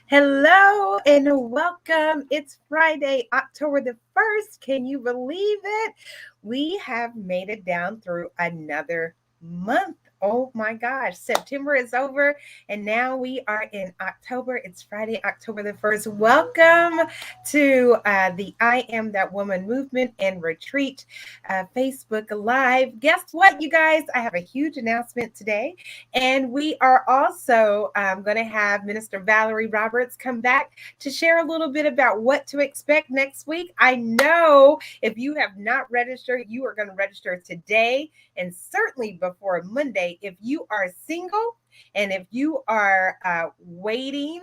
Hello and welcome. It's Friday, October the 1st. Can you believe it? We have made it down through another month. Oh my gosh, September is over and now we are in October. It's Friday, October the 1st. Welcome to the I Am That Woman movement and retreat Facebook Live. Guess what, you guys? I have a huge announcement today. And we are also going to have Minister Valerie Roberts come back to share a little bit about what to expect next week. I know if you have not registered, you are going to register today and certainly before Monday. If you are single, and if you are waiting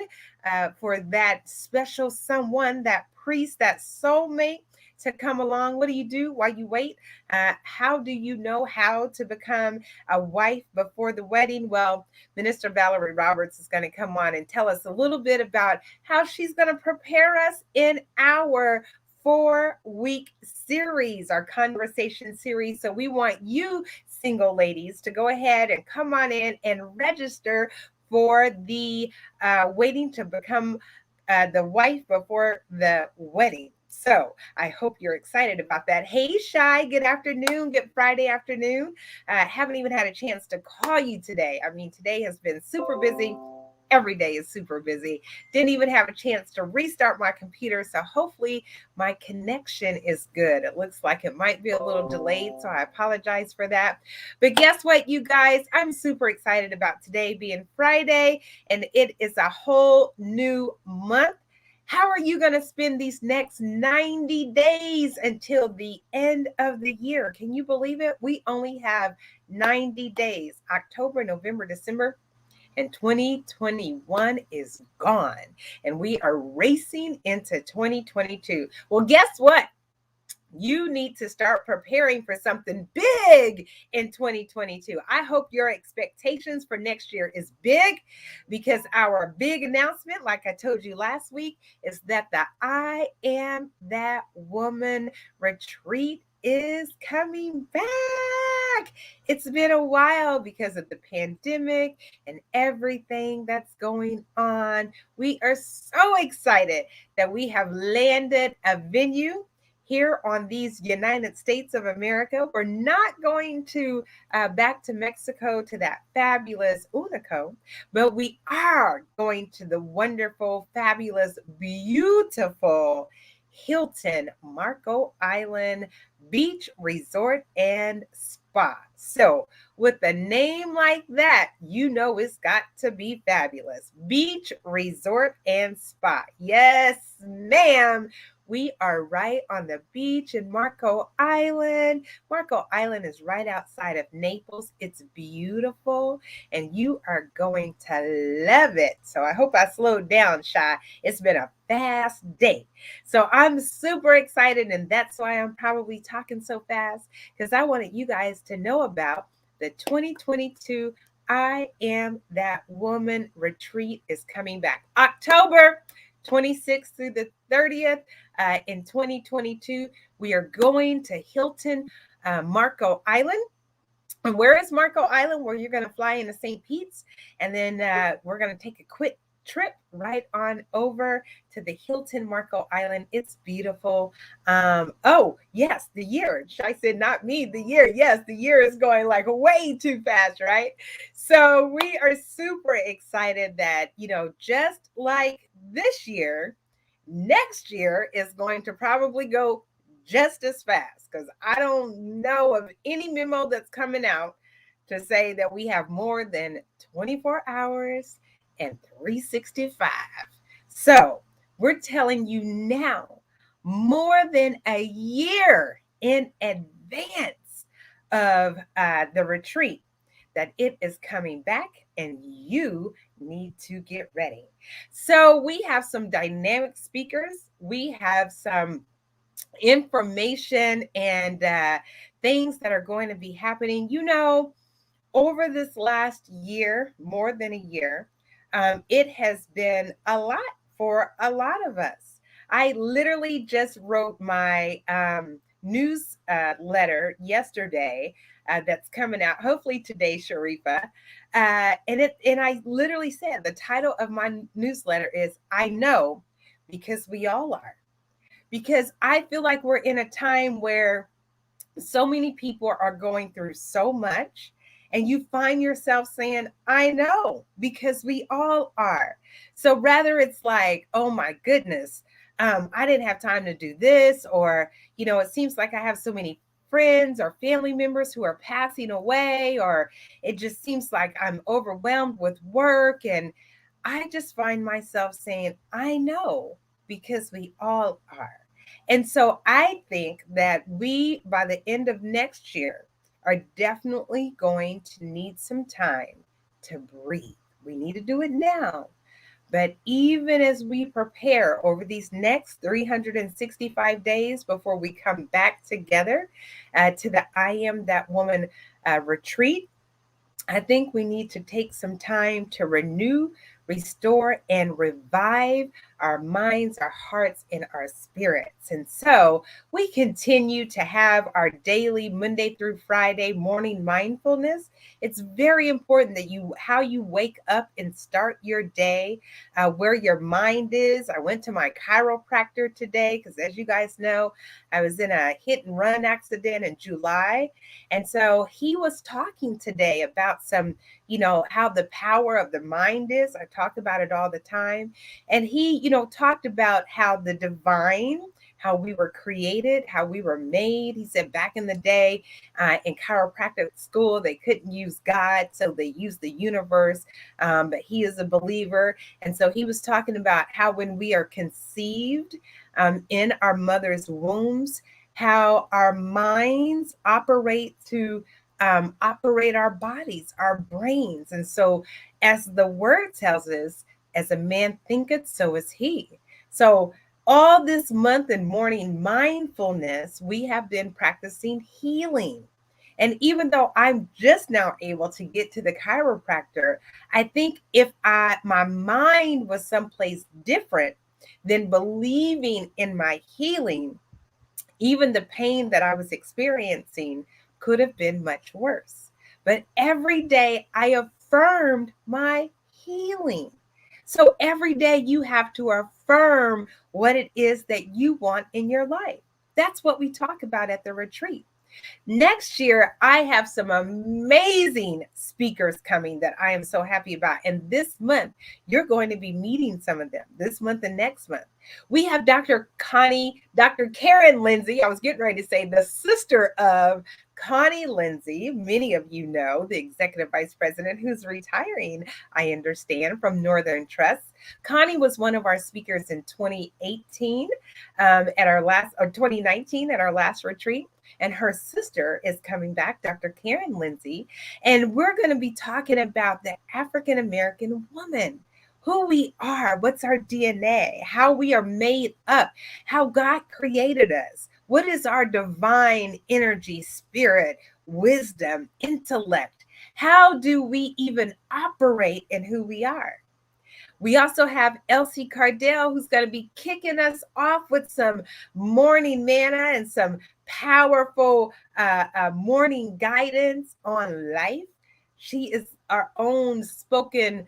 for that special someone, that priest, that soulmate to come along, what do you do while you wait? How do you know how to become a wife before the wedding? Well, Minister Valerie Roberts is going to come on and tell us a little bit about how she's going to prepare us in our 4-week series, our conversation series. So we want you, single ladies, to go ahead and come on in and register for the waiting to become the wife before the wedding. So I hope you're excited about that. Hey, Shy, good afternoon, good Friday afternoon. Haven't even had a chance to call you today. I mean, today has been super busy. Every day is super busy. Didn't even have a chance to restart my computer. So hopefully my connection is good. It looks like it might be a little delayed. So I apologize for that. But guess what, you guys? I'm super excited about today being Friday, and it is a whole new month. How are you going to spend these next 90 days until the end of the year? Can you believe it? We only have 90 days, October, November, December, and 2021 is gone. And we are racing into 2022. Well, guess what? You need to start preparing for something big in 2022. I hope your expectations for next year is big, because our big announcement, like I told you last week, is that the I Am That Woman retreat is coming back. It's been a while because of the pandemic and everything that's going on. We are so excited that we have landed a venue here on these United States of America. We're not going to back to Mexico to that fabulous Unico, but we are going to the wonderful, fabulous, beautiful Hilton Marco Island Beach Resort and Spa. So, with a name like that, you know it's got to be fabulous. Beach Resort and Spa. Yes, ma'am. We are right on the beach in Marco Island. Marco Island is right outside of Naples. It's beautiful and you are going to love it. So I hope I slowed down, Shy. It's been a fast day. So I'm super excited, and that's why I'm probably talking so fast, because I wanted you guys to know about the 2022 I Am That Woman retreat is coming back. October 26th through the 30th in 2022. We are going to Hilton Marco Island. And where is Marco Island? Where you're going to fly into St. Pete's, and then we're going to take a quick trip right on over to the Hilton Marco Island. It's beautiful. Oh, yes, the year. I said, not me, the year. Yes, the year is going like way too fast, right? So we are super excited that, just like this year, next year is going to probably go just as fast, because I don't know of any memo that's coming out to say that we have more than 24 hours and 365. So we're telling you now, more than a year in advance of the retreat, that it is coming back and you need to get ready. So we have some dynamic speakers. We have some information and things that are going to be happening. Over this last year, more than a year, it has been a lot for a lot of us. I literally just wrote my newsletter yesterday that's coming out hopefully today, Sharifa. And I literally said the title of my newsletter is "I Know," because we all are. Because I feel like we're in a time where so many people are going through so much, and you find yourself saying, I know, because we all are. So rather it's like, oh my goodness, I didn't have time to do this, or it seems like I have so many friends or family members who are passing away, or it just seems like I'm overwhelmed with work. And I just find myself saying, I know, because we all are. And so I think that we, by the end of next year, are definitely going to need some time to breathe. We need to do it now. But even as we prepare over these next 365 days before we come back together to the I Am That Woman retreat, I think we need to take some time to renew, restore, and revive our minds, our hearts, and our spirits. And so we continue to have our daily Monday through Friday morning mindfulness. It's very important that how you wake up and start your day, where your mind is. I went to my chiropractor today because, as you guys know, I was in a hit and run accident in July. And so he was talking today about how the power of the mind is. I talk about it all the time. And he, talked about how the divine, how we were created, how we were made. He said back in the day in chiropractic school, they couldn't use God, so they used the universe. But he is a believer. And so he was talking about how when we are conceived in our mother's wombs, how our minds operate to operate our bodies, our brains. And so, as the word tells us, as a man thinketh, so is he. So, all this month in morning mindfulness, we have been practicing healing. And even though I'm just now able to get to the chiropractor, I think if my mind was someplace different than believing in my healing, even the pain that I was experiencing could have been much worse. But every day I affirmed my healing. So every day you have to affirm what it is that you want in your life. That's what we talk about at the retreat. Next year, I have some amazing speakers coming that I am so happy about. And this month, you're going to be meeting some of them this month and next month. We have Dr. Karen Lindsay. I was getting ready to say the sister of Connie Lindsay. Many of you know, the executive vice president who's retiring, I understand, from Northern Trust. Connie was one of our speakers in 2018 at our last, or 2019 at our last retreat. And her sister is coming back, Dr. Karen Lindsay. And we're going to be talking about the African American woman, who we are, what's our DNA, how we are made up, how God created us, what is our divine energy, spirit, wisdom, intellect. How do we even operate in who we are? We also have Elsie Cardell, who's going to be kicking us off with some morning manna and some powerful morning guidance on life. She is our own spoken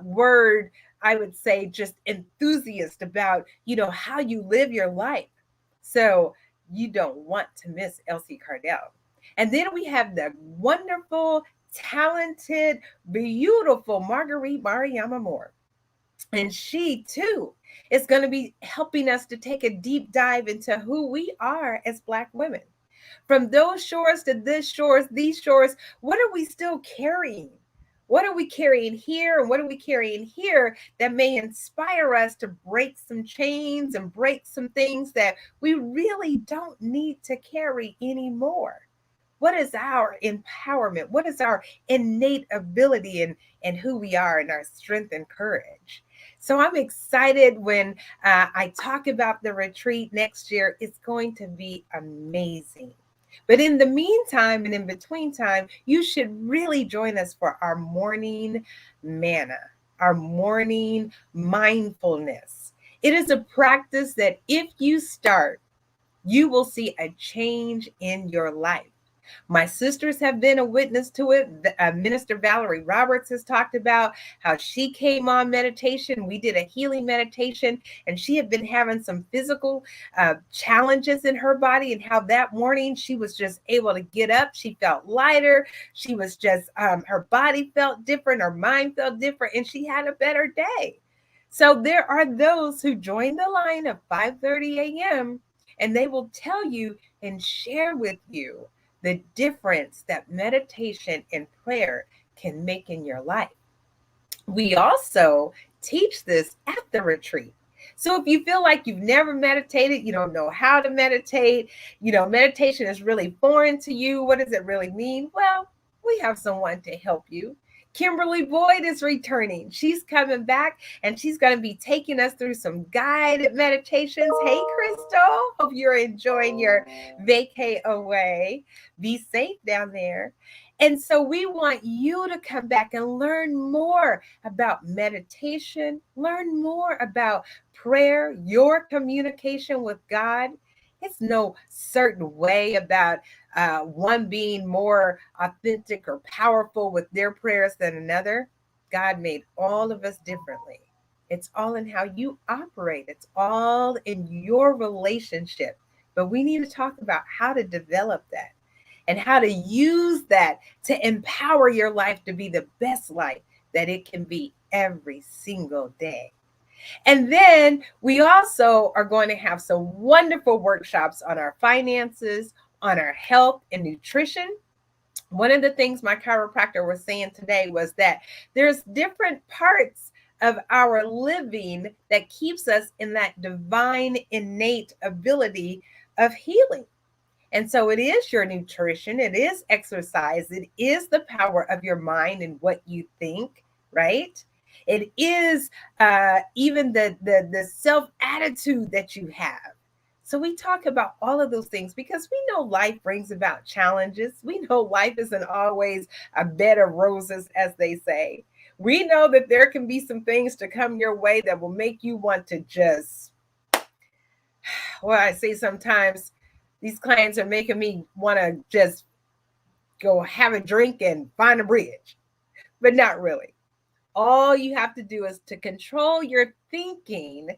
word, I would say, just enthusiast about, how you live your life. So you don't want to miss Elsie Cardell. And then we have the wonderful, talented, beautiful Marguerite Mariama Moore. And she too is going to be helping us to take a deep dive into who we are as Black women. From those shores to these shores, what are we still carrying? What are we carrying here? And what are we carrying here that may inspire us to break some chains and break some things that we really don't need to carry anymore? What is our empowerment? What is our innate ability and who we are and our strength and courage? So I'm excited when I talk about the retreat next year. It's going to be amazing. But in the meantime and in between time, you should really join us for our morning manna, our morning mindfulness. It is a practice that if you start, you will see a change in your life. My sisters have been a witness to it. Minister Valerie Roberts has talked about how she came on meditation. We did a healing meditation, and she had been having some physical challenges in her body, and how that morning she was just able to get up. She felt lighter. She was just, her body felt different, her mind felt different, and she had a better day. So there are those who join the line of 5:30 a.m. and they will tell you and share with you the difference that meditation and prayer can make in your life. We also teach this at the retreat. So if you feel like you've never meditated, you don't know how to meditate, meditation is really foreign to you, what does it really mean? Well, we have someone to help you. Kimberly Boyd is returning. She's coming back and she's going to be taking us through some guided meditations. Hey, Crystal, hope you're enjoying your vacay away. Be safe down there. And so we want you to come back and learn more about meditation, learn more about prayer, your communication with God. It's no certain way about one being more authentic or powerful with their prayers than another. God made all of us differently. It's all in how you operate, it's all in your relationship. But we need to talk about how to develop that and how to use that to empower your life to be the best life that it can be every single day. And then we also are going to have some wonderful workshops on our finances, on our health and nutrition. One of the things my chiropractor was saying today was that there's different parts of our living that keeps us in that divine innate ability of healing. And so it is your nutrition, it is exercise, it is the power of your mind and what you think, right? It is even the self attitude that you have. So we talk about all of those things because we know life brings about challenges. We know life isn't always a bed of roses, as they say. We know that there can be some things to come your way that will make you want to just, well, I say sometimes these clients are making me want to just go have a drink and find a bridge, but not really. All you have to do is to control your thinking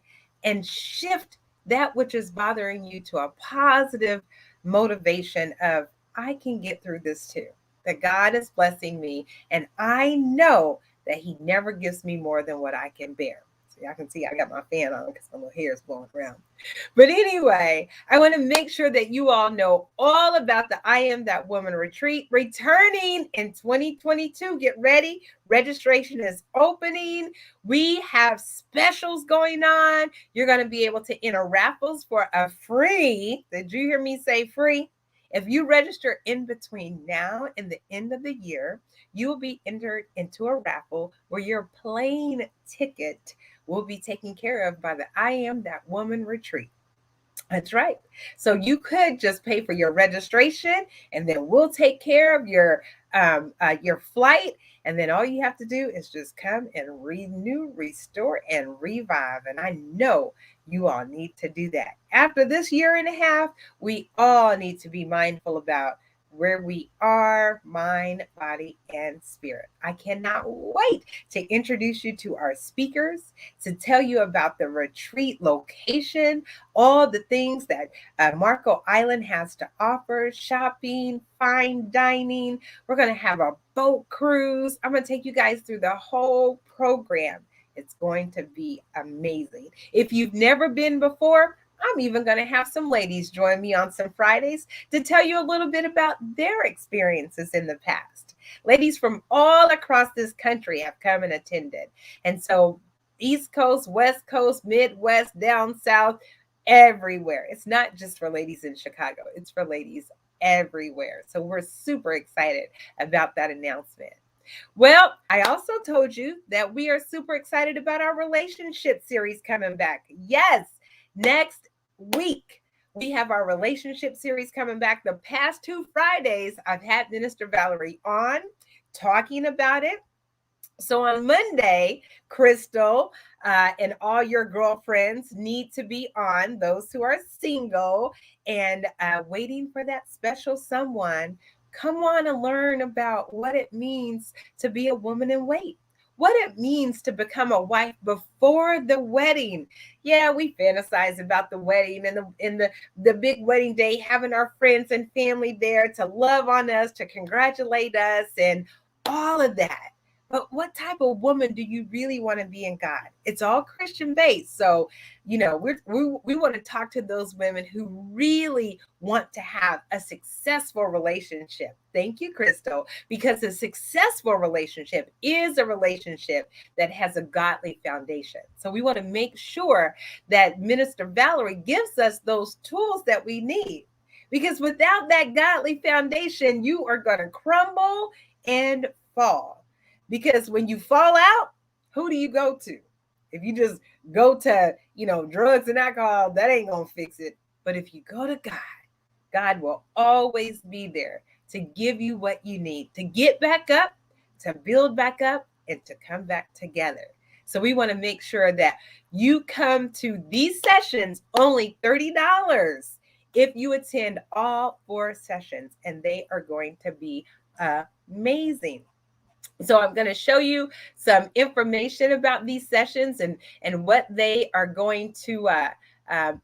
and shift that which is bothering you to a positive motivation of, I can get through this too. That God is blessing me, and I know that He never gives me more than what I can bear. So y'all can see I got my fan on because my little hair is blowing around. But anyway, I want to make sure that you all know all about the I Am That Woman retreat returning in 2022. Get ready. Registration is opening. We have specials going on. You're going to be able to enter raffles for a free. Did you hear me say free? If you register in between now and the end of the year, you will be entered into a raffle where your plane ticket will be taken care of by the I Am That Woman retreat. That's right. So you could just pay for your registration, and then we'll take care of your flight. And then all you have to do is just come and renew, restore, and revive. And I know you all need to do that. After this year and a half, we all need to be mindful about where we are, mind, body, and spirit. I cannot wait to introduce you to our speakers, to tell you about the retreat location, all the things that Marco Island has to offer, shopping, fine dining. We're going to have a boat cruise. I'm going to take you guys through the whole program. It's going to be amazing. If you've never been before, I'm even going to have some ladies join me on some Fridays to tell you a little bit about their experiences in the past. Ladies from all across this country have come and attended. And so East Coast, West Coast, Midwest, down South, everywhere. It's not just for ladies in Chicago. It's for ladies everywhere. So we're super excited about that announcement. Well, I also told you that we are super excited about our relationship series coming back. Yes, next week we have our relationship series coming back. The past 2 Fridays, I've had Minister Valerie on talking about it. So on Monday, Crystal and all your girlfriends need to be on, those who are single and waiting for that special someone. Come on and learn about what it means to be a woman in wait. What it means to become a wife before the wedding. Yeah, we fantasize about the wedding and the big wedding day, having our friends and family there to love on us, to congratulate us, and all of that. But what type of woman do you really want to be in God? It's all Christian based. So, we want to talk to those women who really want to have a successful relationship. Thank you, Crystal, because a successful relationship is a relationship that has a godly foundation. So we want to make sure that Minister Valerie gives us those tools that we need. Because without that godly foundation, you are going to crumble and fall. Because when you fall out, who do you go to? If you just go to, drugs and alcohol, that ain't going to fix it. But if you go to God, God will always be there to give you what you need to get back up, to build back up, and to come back together. So we want to make sure that you come to these sessions only $30 if you attend all 4 sessions, and they are going to be amazing. So I'm going to show you some information about these sessions and what they are going to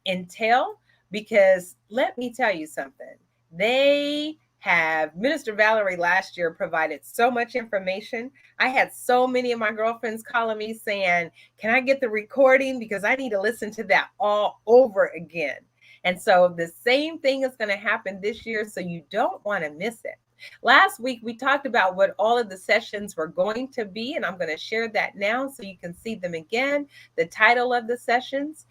entail, because let me tell you something. They have, Minister Valerie last year provided so much information. I had so many of my girlfriends calling me saying, can I get the recording? Because I need to listen to that all over again. And so the same thing is going to happen this year. So you don't want to miss it. Last week, we talked about what all of the sessions were going to be, and I'm going to share that now so you can see them again, the title of the sessions,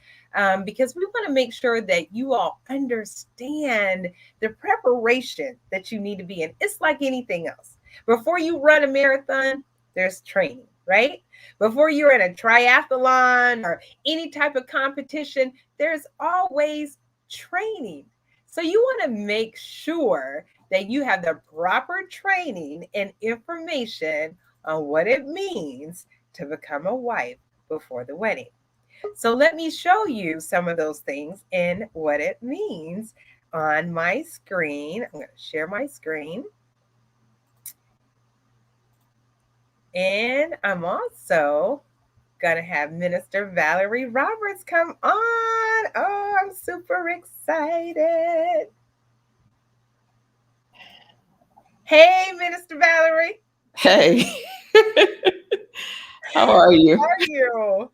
because we want to make sure that you all understand the preparation that you need to be in. It's like anything else. Before you run a marathon, there's training, right? Before you're in a triathlon or any type of competition, there's always training. So you want to make sure that you have the proper training and information on what it means to become a wife before the wedding. So let me show you some of those things and what it means on my screen. I'm going to share my screen. And I'm also going to have Minister Valerie Roberts come on. Oh, I'm super excited. Hey, Minister Valerie. Hey. How are you? How are you?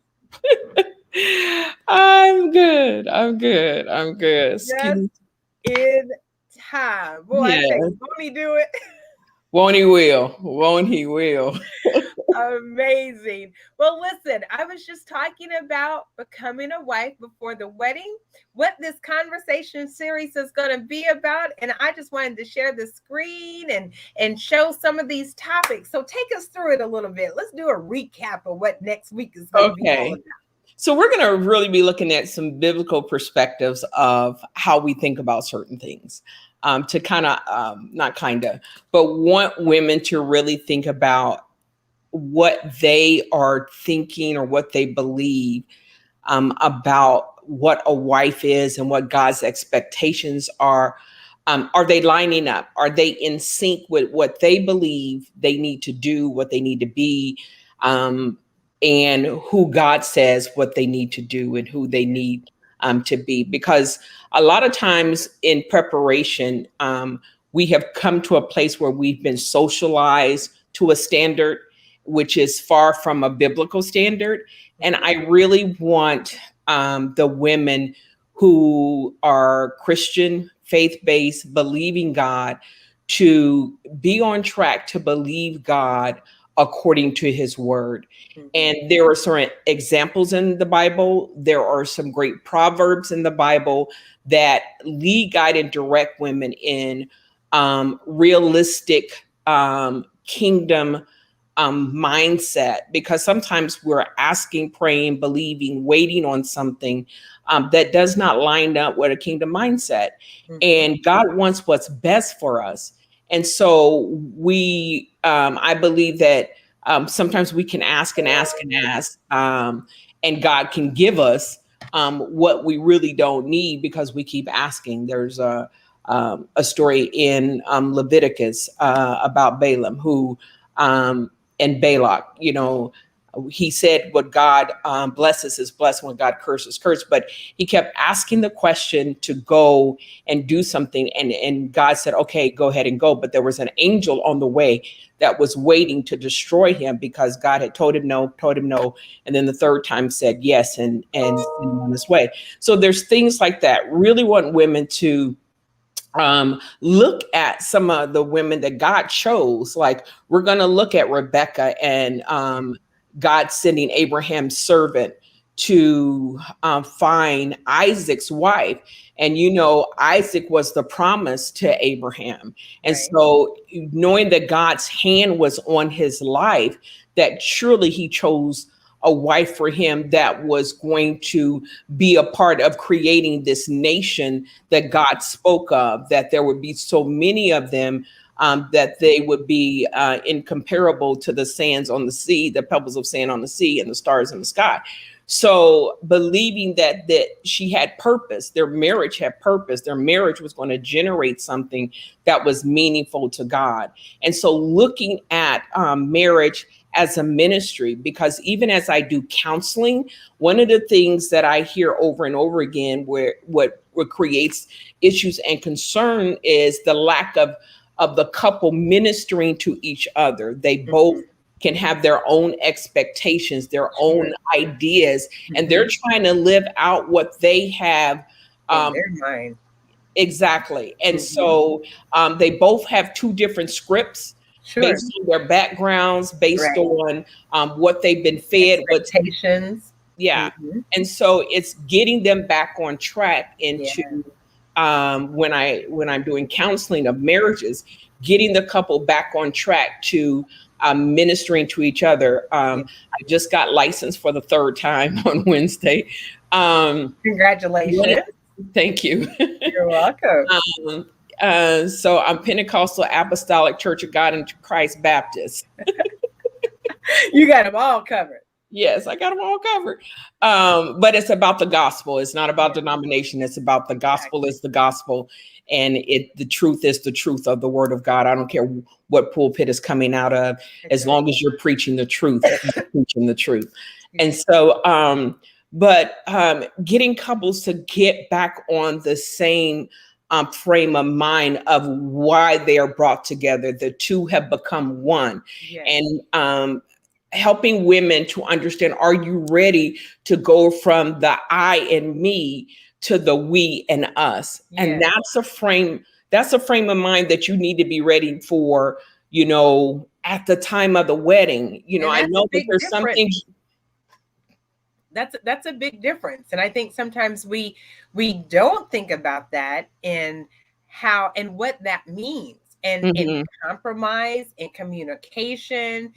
I'm good. I'm good. I'm good. Just in time. Boy, I Yeah. tell you, won't he do it? Won't he will? Won't he will? Amazing. Well, listen, I was just talking about becoming a wife before the wedding, what this conversation series is going to be about, and I just wanted to share the screen and show some of these topics. So take us through it a little bit. Let's do a recap of what next week is going to be all Okay. about. So we're going to really be looking at some biblical perspectives of how we think about certain things, to kind of, not kind of, but want women to really think about what they are thinking or what they believe about what a wife is and what God's expectations are. Are they lining up? Are they in sync with what they believe they need to do, what they need to be, and who God says what they need to do and who they need to be? Because a lot of times in preparation, we have come to a place where we've been socialized to a standard which is far from a biblical standard. And I really want the women who are Christian, faith-based, believing God, to be on track to believe God according to his word. And there are certain examples in the Bible. There are some great proverbs in the Bible that lead, guide, and direct women in realistic kingdom mindset, because sometimes we're asking, praying, believing, waiting on something that does not line up with a kingdom mindset. And God wants what's best for us. And so I believe that sometimes we can ask and ask and ask, and God can give us what we really don't need because we keep asking. There's a story in Leviticus about Balaam who and Balak, he said what God blesses is blessed, when God curses curse, but he kept asking the question to go and do something, and God said, okay, go ahead and go, but there was an angel on the way that was waiting to destroy him because God had told him no, and then the third time said yes, and sent him on his way. So there's things like that. Really want women to look at some of the women that God chose. Like, we're going to look at Rebecca and God sending Abraham's servant to find Isaac's wife. And, Isaac was the promise to Abraham. And Right. so knowing that God's hand was on his life, that surely he chose a wife for him that was going to be a part of creating this nation that God spoke of, that there would be so many of them, that they would be incomparable to the sands on the sea, the pebbles of sand on the sea, and the stars in the sky. So believing that she had purpose, their marriage had purpose, their marriage was going to generate something that was meaningful to God. And so looking at marriage as a ministry, because even as I do counseling, one of the things that I hear over and over again, what creates issues and concern, is the lack of the couple ministering to each other. They both can have their own expectations, their own ideas, and they're trying to live out what they have in their mind. exactly. And so they both have two different scripts Sure. based on their backgrounds, based Right. on what they've been fed, what's Expectations. yeah. And so it's getting them back on track into when I'm doing counseling of marriages, getting the couple back on track to ministering to each other. I just got licensed for the third time on Wednesday. Congratulations. Thank you. You're welcome. So I'm Pentecostal Apostolic Church of God in Christ Baptist. You got them all covered. Yes, I got them all covered. But it's about the gospel. It's not about denomination. It's about the gospel is the gospel. And the truth is the truth of the word of God. I don't care what pulpit is coming out of, as long as you're preaching the truth, you're preaching the truth. And so, getting couples to get back on the same frame of mind of why they are brought together. The two have become one. And helping women to understand, are you ready to go from the I and me to the we and us? And that's a frame of mind that you need to be ready for, at the time of the wedding. I know that there's something. That's a big difference. And I think sometimes we don't think about that and how and what that means. And in compromise and communication,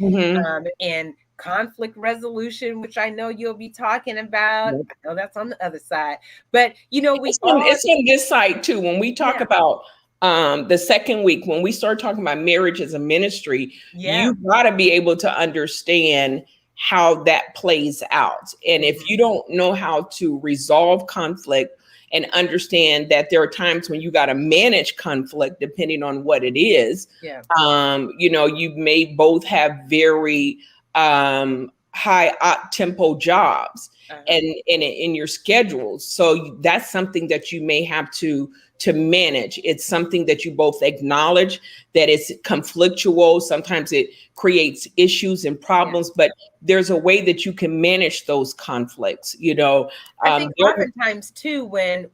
and conflict resolution, which I know you'll be talking about. I know that's on the other side, but it's on this side too. When we talk about the second week, when we start talking about marriage as a ministry, you got to be able to understand how that plays out. And if you don't know how to resolve conflict and understand that there are times when you got to manage conflict, depending on what it is, you may both have very high up tempo jobs and in your schedules. So that's something that you may have to manage. It's something that you both acknowledge that it's conflictual. Sometimes it creates issues and problems, but there's a way that you can manage those conflicts. I think oftentimes too, when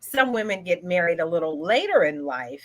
some women get married a little later in life,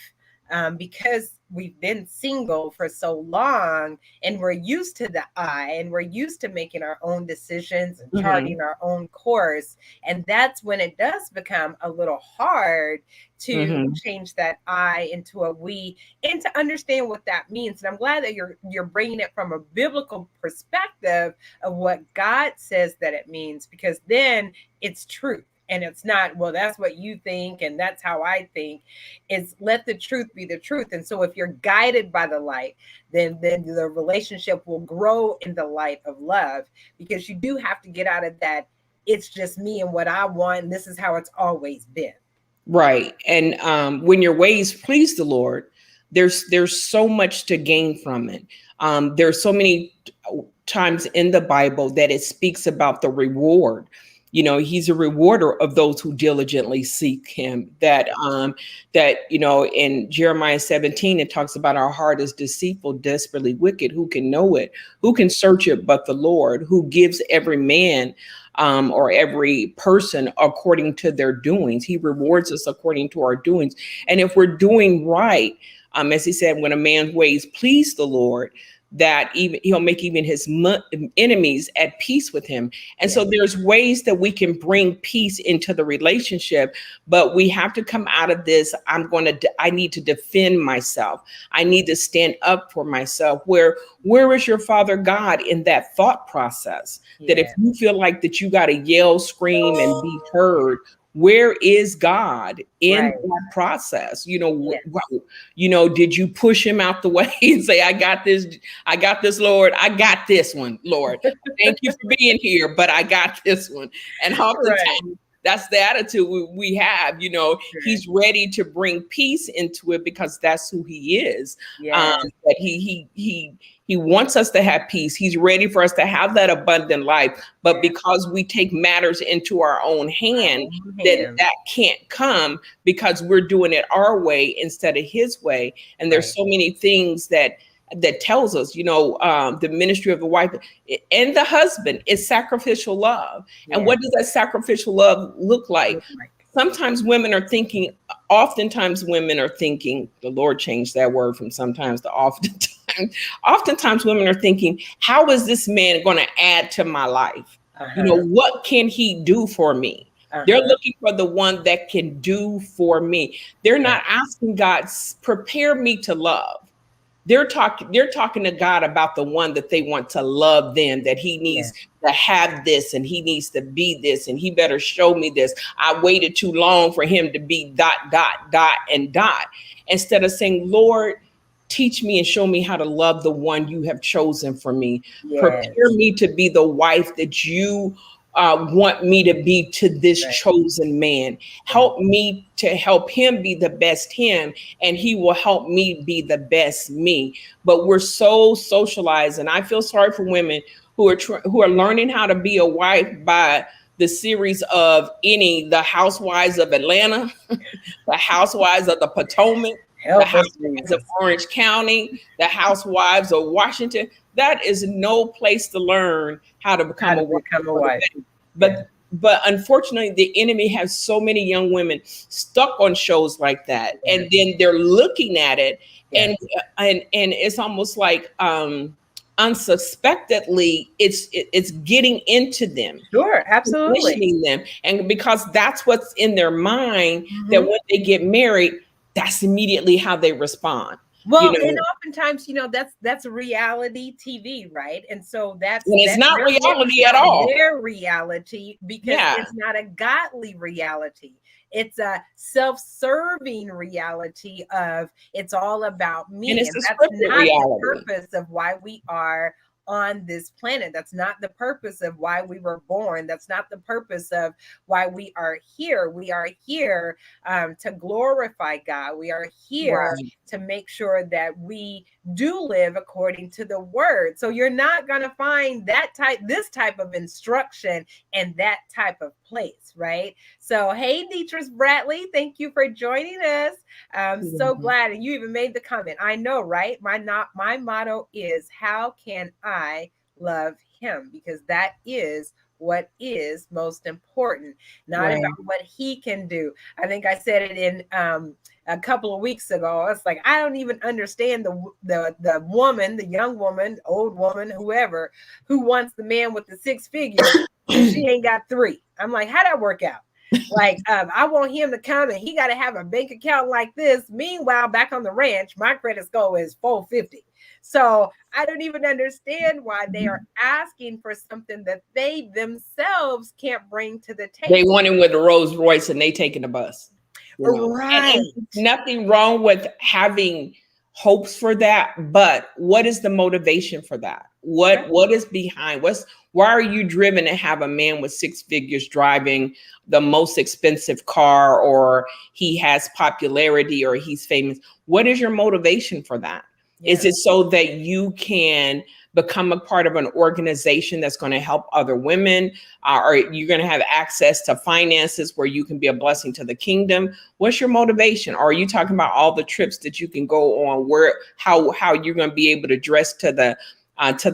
because we've been single for so long and we're used to the I, and we're used to making our own decisions and charting our own course. And that's when it does become a little hard to change that I into a we and to understand what that means. And I'm glad that you're bringing it from a biblical perspective of what God says that it means, because then it's truth. And it's not, well, that's what you think and that's how I think. It's let the truth be the truth. And so if you're guided by the light, then the relationship will grow in the light of love, because you do have to get out of that it's just me and what I want and this is how it's always been. Right. And when your ways please the Lord, there's so much to gain from it. There's so many times in the Bible that it speaks about the reward. You know, he's a rewarder of those who diligently seek him. That you know, in Jeremiah 17, it talks about our heart is deceitful, desperately wicked. Who can know it? Who can search it but the Lord, who gives every man or every person according to their doings. He rewards us according to our doings. And if we're doing right, as he said, when a man's ways please the Lord, that even he'll make even his enemies at peace with him. And so there's ways that we can bring peace into the relationship, but we have to come out of this. I need to defend myself. I need to stand up for myself. Where is your Father God in that thought process? That if you feel like that you got to yell, scream, and be heard, where is God in that process? You know, did you push him out the way and say, I got this, Lord, I got this one, Lord. Thank you for being here, but I got this one. And oftentimes that's the attitude we have. You know, he's ready to bring peace into it because that's who he is. That he wants us to have peace. He's ready for us to have that abundant life. But because we take matters into our own hand, that can't come because we're doing it our way instead of his way. And there's so many things that tells us, you know, the ministry of the wife and the husband is sacrificial love. And what does that sacrificial love look like? Oftentimes women are thinking, the Lord changed that word from sometimes to oftentimes. Oftentimes women are thinking, how is this man going to add to my life? You know, what can he do for me? They're looking for the one that can do for me. They're not asking God, prepare me to love. They're talking to God about the one that they want to love them, that he needs to have this and he needs to be this and he better show me this. I waited too long for him to be ... and ... Instead of saying, Lord, teach me and show me how to love the one you have chosen for me. Prepare me to be the wife that you want me to be to this chosen man. Help me to help him be the best him, and he will help me be the best me. But we're so socialized, and I feel sorry for women who are learning how to be a wife by the series of the Housewives of Atlanta, the Housewives of the Potomac, the Housewives of Orange County, the Housewives of Washington. That is no place to learn how to become a wife. But unfortunately, the enemy has so many young women stuck on shows like that, and then they're looking at it, and it's almost like unsuspectedly, it's getting into them. Sure, absolutely. Them, and because that's what's in their mind, that when they get married, that's immediately how they respond. Well, and oftentimes, you know, that's reality TV, right? And so it's not reality at all. Their reality, because it's not a godly reality. It's a self-serving reality of it's all about me. And it's that's not the purpose of why we are on this planet. That's not the purpose of why we were born. That's not the purpose of why we are here. We are here to glorify God. We are here to make sure that we do live according to the word. So you're not going to find this type of instruction in that type of place, right? So, hey, Deatrice Bradley, thank you for joining us. I'm so glad. And you even made the comment. I know, right? My motto is, how can I love him? Because that is what is most important, not about what he can do. I think I said it in a couple of weeks ago. It's like, I don't even understand the woman, the young woman, old woman, whoever, who wants the man with the 6 figures and she ain't got 3. I'm like, how'd that work out? Like, I want him to come and he got to have a bank account like this. Meanwhile, back on the ranch, my credit score is 450. So I don't even understand why they are asking for something that they themselves can't bring to the They table. went in with a Rolls Royce and they taking the bus, and Right. nothing wrong with having hopes for that, but what is the motivation for that? Right. What is behind? Why are you driven to have a man with six figures driving the most expensive car, or he has popularity, or he's famous? What is your motivation for that? Is Yeah. it so that you can become a part of an organization that's going to help other women? Or you're going to have access to finances where you can be a blessing to the kingdom? What's your motivation? Or are you talking about all the trips that you can go on, where how you're going to be able to dress to the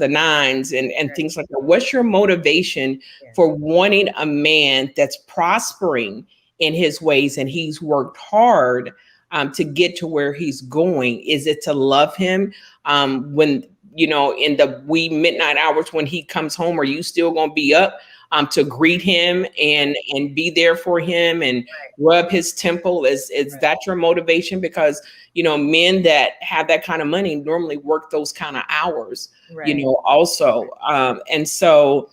nines and Right. things like that? What's your motivation Yeah. for wanting a man that's prospering in his ways and he's worked hard to get to where he's going? Is it to love him when, in the wee midnight hours when he comes home? Are you still going to be up to greet him and be there for him and Right. rub his temple? Is Right. that your motivation? Because men that have that kind of money normally work those kind of hours, Right. also. And so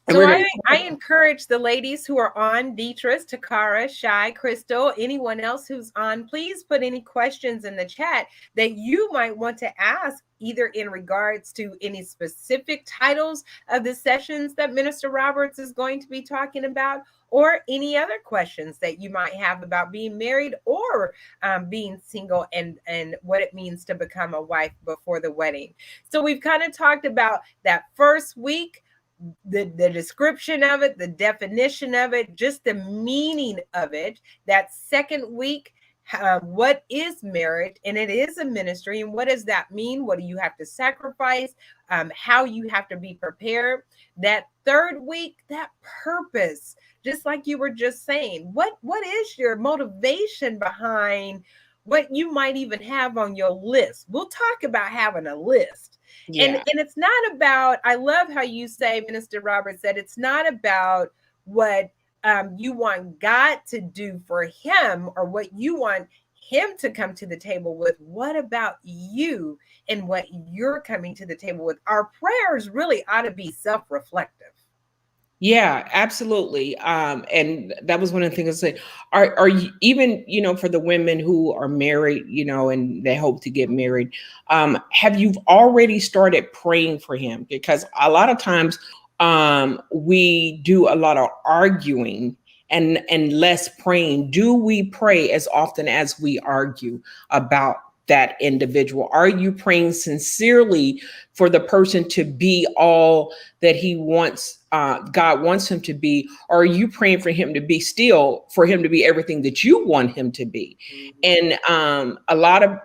and So we're I encourage the ladies who are on, Beatrice, Takara, Shy, Crystal, anyone else who's on, please put any questions in the chat that you might want to ask, either in regards to any specific titles of the sessions that Minister Roberts is going to be talking about, or any other questions that you might have about being married or being single, and what it means to become a wife before the wedding. So we've kind of talked about that first week, the description of it, the definition of it, just the meaning of it. That second week, what is marriage? And it is a ministry. And what does that mean? What do you have to sacrifice? How you have to be prepared. That third week, that purpose, just like you were just saying, what is your motivation behind what you might even have on your list? We'll talk about having a list. And yeah. it's not about, I love how you say, Minister Robert said, it's not about what you want God to do for him or what you want him to come to the table with. What about you and what you're coming to the table with? Our prayers really ought to be self-reflective. Yeah, absolutely. And that was one of the things I said. Are you, even, for the women who are married, and they hope to get married, have you already started praying for him? Because a lot of times we do a lot of arguing and less praying. Do we pray as often as we argue about that individual? Are you praying sincerely for the person to be all that he wants, God wants him to be? Or are you praying for him to be everything that you want him to be? Mhm. And a lot of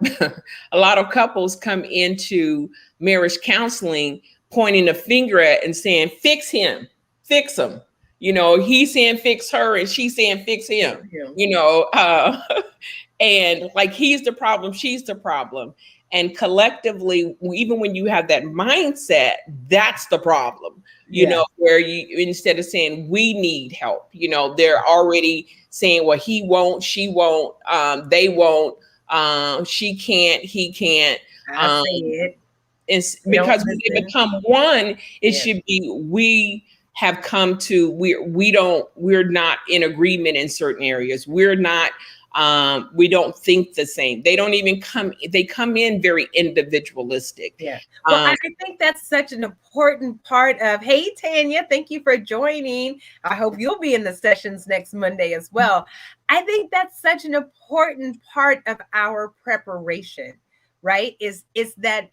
a lot of couples come into marriage counseling pointing a finger at and saying, fix him, fix him. He's saying fix her and she's saying fix him. Yeah. And like he's the problem, she's the problem. And collectively, even when you have that mindset, that's the problem, Yeah. where you, instead of saying we need help, they're already saying, well, he won't, she won't, they won't, she can't, he can't. I Um, say it. it's They don't because when they listen. become one, it Yeah. should be we have come to we're not in agreement in certain areas. We're not we don't think the same. They come in very individualistic. Yeah. Well, Um I think that's such an important part of, hey, Tanya, thank you for joining. I hope you'll be in the sessions next Monday as well. I think that's such an important part of our preparation, right? Is that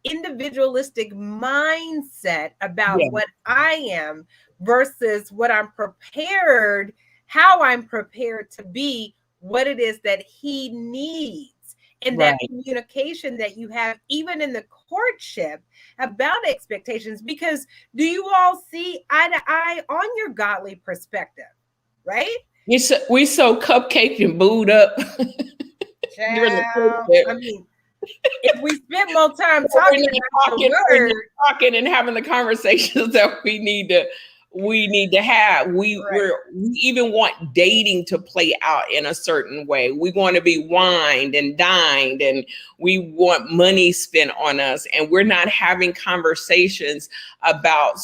individualistic mindset about yeah, what I am versus what I'm prepared, how I'm prepared to be, what it is that he needs, and that right. communication that you have even in the courtship about expectations. Because do you all see eye to eye on your godly perspective, right? We so cupcaked and booed up during the Child, courtship. I mean, if we spent more time We're talking not about the we're not word. talking and having the conversations that we need to. we need to have. Right. We even want dating to play out in a certain way. We want to be wined and dined, and we want money spent on us, and we're not having conversations about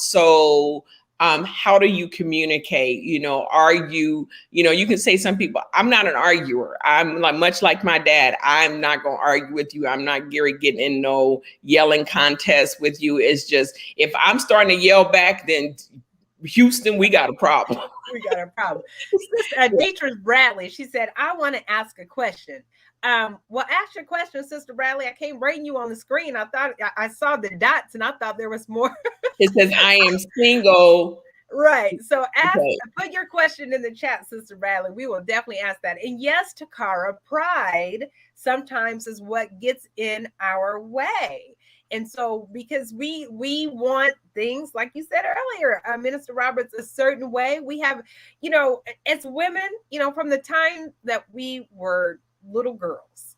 how do you communicate? Are you, you can say some people, I'm not an arguer. I'm like, much like my dad, I'm not going to argue with you. I'm not getting in no yelling contest with you. It's just, if I'm starting to yell back, then Houston, we got a problem. We got a problem. Sister Beatrice Bradley, she said, I want to ask a question. Well, ask your question, Sister Bradley. I can't bring you on the screen. I thought I saw the dots and I thought there was more. It says, I am single. Right. So Okay. put your question in the chat, Sister Bradley. We will definitely ask that. And yes, Takara, pride sometimes is what gets in our way. And so because we want things, like you said earlier, Minister Roberts, a certain way. We have, as women, from the time that we were little girls,